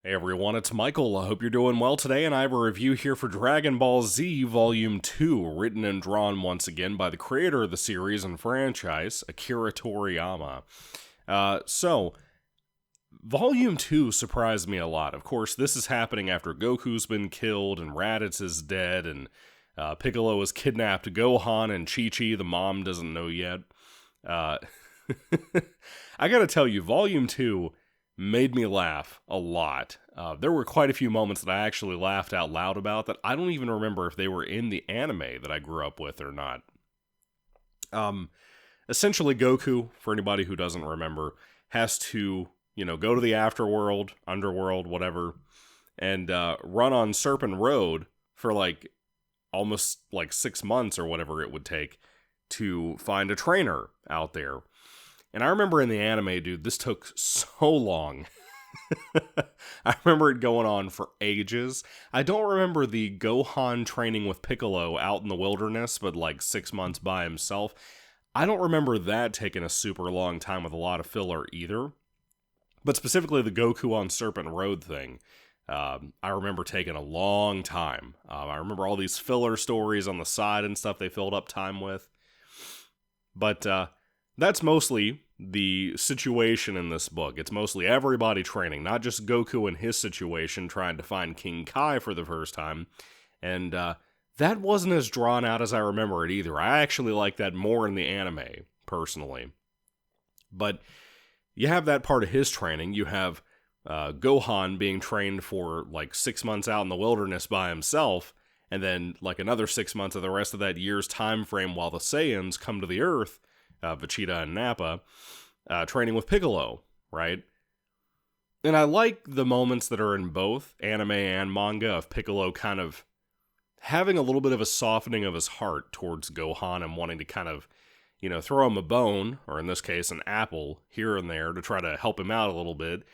Hey everyone, it's Michael. I hope you're doing well today, and I have a review here for Dragon Ball Z Volume 2, written and drawn once again by the creator of the series and franchise, Akira Toriyama. Volume 2 surprised me a lot. Of course, this is happening after Goku's been killed, and Raditz is dead, and Piccolo has kidnapped Gohan, and Chi-Chi, the mom, doesn't know yet. I gotta tell you, Volume 2 made me laugh a lot. There were quite a few moments that I actually laughed out loud about that I don't even remember if they were in the anime that I grew up with or not. Essentially, Goku, for anybody who doesn't remember, has to, go to the afterworld, underworld, whatever, and run on Serpent Road for almost 6 months or whatever it would take to find a trainer out there. And I remember in the anime, dude, this took so long. I remember it going on for ages. I don't remember the Gohan training with Piccolo out in the wilderness, but 6 months by himself. I don't remember that taking a super long time with a lot of filler either. But specifically the Goku on Serpent Road thing, I remember taking a long time. I remember all these filler stories on the side and stuff they filled up time with. But that's mostly the situation in this book. It's mostly everybody training, not just Goku in his situation trying to find King Kai for the first time. And that wasn't as drawn out as I remember it either. I actually like that more in the anime, personally. But you have that part of his training. You have Gohan being trained for 6 months out in the wilderness by himself, and then another 6 months of the rest of that year's time frame while the Saiyans come to the Earth, Vegeta and Nappa, training with Piccolo, right? And I like the moments that are in both anime and manga of Piccolo kind of having a little bit of a softening of his heart towards Gohan and wanting to kind of, throw him a bone, or in this case, an apple, here and there to try to help him out a little bit.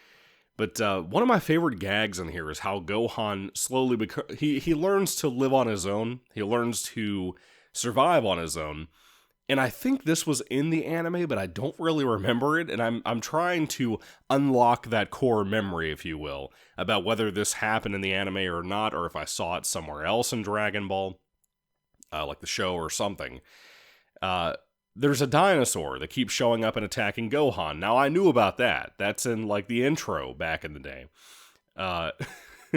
But one of my favorite gags in here is how Gohan slowly he learns to live on his own. He learns to survive on his own. And I think this was in the anime, but I don't really remember it, and I'm trying to unlock that core memory, if you will, about whether this happened in the anime or not, or if I saw it somewhere else in Dragon Ball, like the show or something. There's a dinosaur that keeps showing up and attacking Gohan. Now, I knew about that. That's in, the intro back in the day,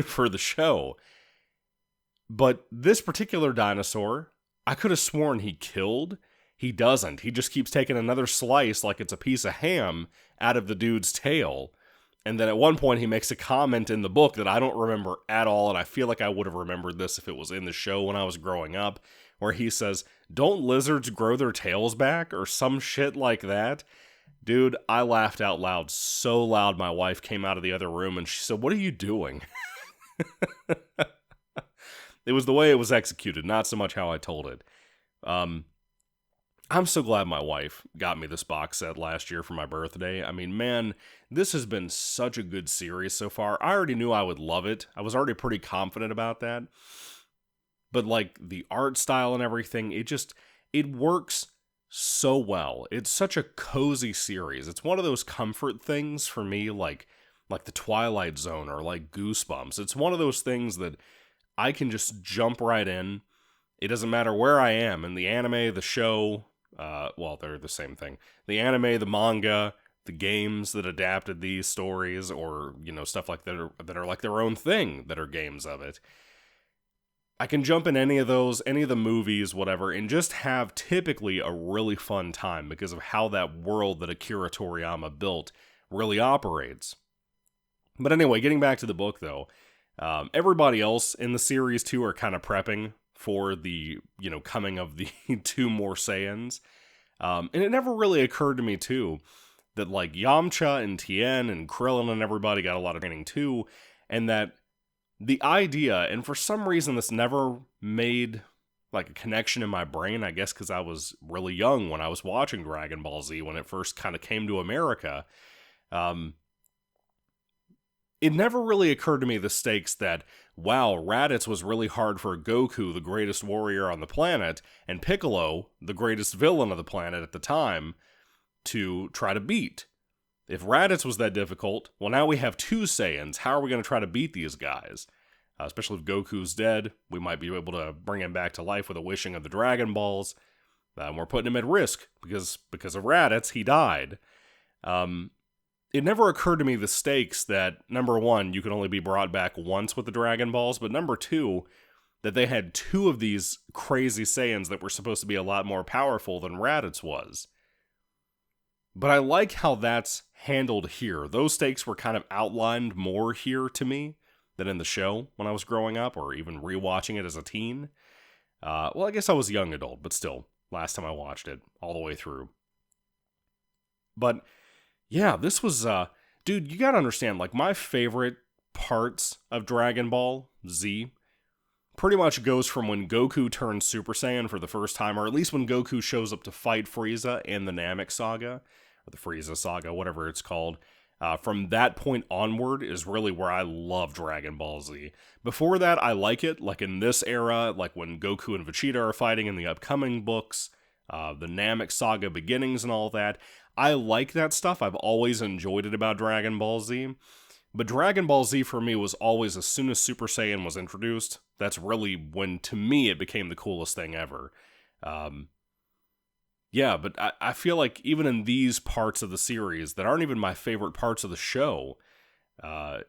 for the show. But this particular dinosaur, I could have sworn he killed. He doesn't. He just keeps taking another slice like it's a piece of ham out of the dude's tail. And then at one point he makes a comment in the book that I don't remember at all, and I feel like I would have remembered this if it was in the show when I was growing up, where he says, "Don't lizards grow their tails back?" or some shit like that. Dude, I laughed out loud so loud my wife came out of the other room and she said, "What are you doing?" It was the way it was executed, not so much how I told it. I'm so glad my wife got me this box set last year for my birthday. I mean, man, this has been such a good series so far. I already knew I would love it. I was already pretty confident about that. But the art style and everything, it works so well. It's such a cozy series. It's one of those comfort things for me, like the Twilight Zone or Goosebumps. It's one of those things that I can just jump right in. It doesn't matter where I am, in the anime, the show, they're the same thing. The anime, the manga, the games that adapted these stories, or, stuff like that are like their own thing, that are games of it. I can jump in any of those, any of the movies, whatever, and just have typically a really fun time because of how that world that Akira Toriyama built really operates. But anyway, getting back to the book, though, everybody else in the series, too, are kind of prepping for the, coming of the 2 more Saiyans. And it never really occurred to me, too, that, Yamcha and Tien and Krillin and everybody got a lot of training, too, and that the idea, and for some reason this never made, a connection in my brain, I guess because I was really young when I was watching Dragon Ball Z when it first kind of came to America, it never really occurred to me the stakes that, wow, Raditz was really hard for Goku, the greatest warrior on the planet, and Piccolo, the greatest villain of the planet at the time, to try to beat. If Raditz was that difficult, well, now we have two Saiyans. How are we going to try to beat these guys? Especially if Goku's dead, we might be able to bring him back to life with a wishing of the Dragon Balls. We're putting him at risk because of Raditz, he died. It never occurred to me the stakes that, number one, you could only be brought back once with the Dragon Balls, but number two, that they had two of these crazy Saiyans that were supposed to be a lot more powerful than Raditz was. But I like how that's handled here. Those stakes were kind of outlined more here to me than in the show when I was growing up, or even rewatching it as a teen. Well, I guess I was a young adult, but still, last time I watched it, all the way through. But, yeah, this was, dude, you gotta understand, like, my favorite parts of Dragon Ball Z pretty much goes from when Goku turns Super Saiyan for the first time, or at least when Goku shows up to fight Frieza in the Namek Saga, or the Frieza Saga, whatever it's called. From that point onward is really where I love Dragon Ball Z. Before that, I like it, like in this era, like when Goku and Vegeta are fighting in the upcoming books, the Namek Saga beginnings and all that. I like that stuff. I've always enjoyed it about Dragon Ball Z. But Dragon Ball Z for me was always, as soon as Super Saiyan was introduced, that's really when, to me, it became the coolest thing ever. Yeah, but I feel like even in these parts of the series that aren't even my favorite parts of the show,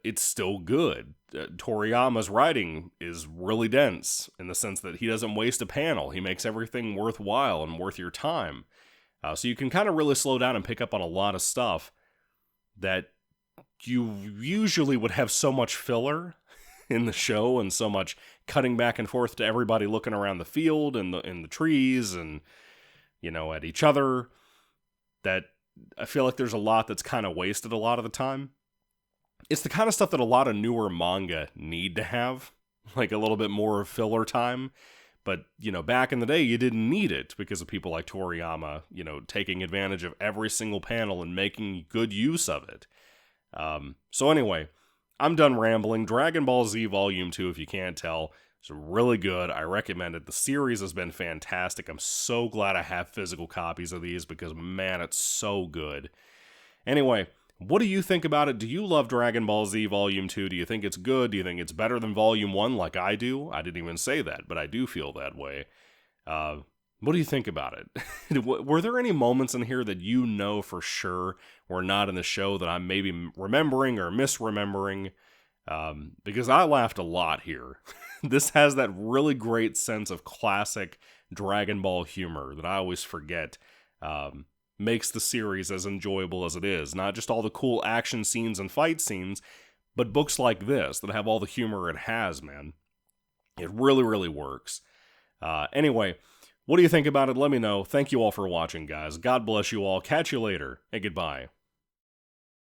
it's still good. Toriyama's writing is really dense in the sense that he doesn't waste a panel. He makes everything worthwhile and worth your time. So you can kind of really slow down and pick up on a lot of stuff that you usually would have so much filler in the show and so much cutting back and forth to everybody looking around the field and the trees and, you know, at each other, that I feel like there's a lot that's kind of wasted a lot of the time. It's the kind of stuff that a lot of newer manga need to have, like a little bit more filler time. But, you know, back in the day, you didn't need it because of people like Toriyama, you know, taking advantage of every single panel and making good use of it. So anyway, I'm done rambling. Dragon Ball Z Volume 2, if you can't tell, is really good. I recommend it. The series has been fantastic. I'm so glad I have physical copies of these because, man, it's so good. Anyway, what do you think about it? Do you love Dragon Ball Z Volume 2? Do you think it's good? Do you think it's better than Volume 1 like I do? I didn't even say that, but I do feel that way. What do you think about it? Were there any moments in here that you know for sure were not in the show that I'm maybe remembering or misremembering? Because I laughed a lot here. This has that really great sense of classic Dragon Ball humor that I always forget makes the series as enjoyable as it is. Not just all the cool action scenes and fight scenes, but books like this that have all the humor it has, man. It really, really works. Anyway, what do you think about it? Let me know. Thank you all for watching, guys. God bless you all. Catch you later, and goodbye.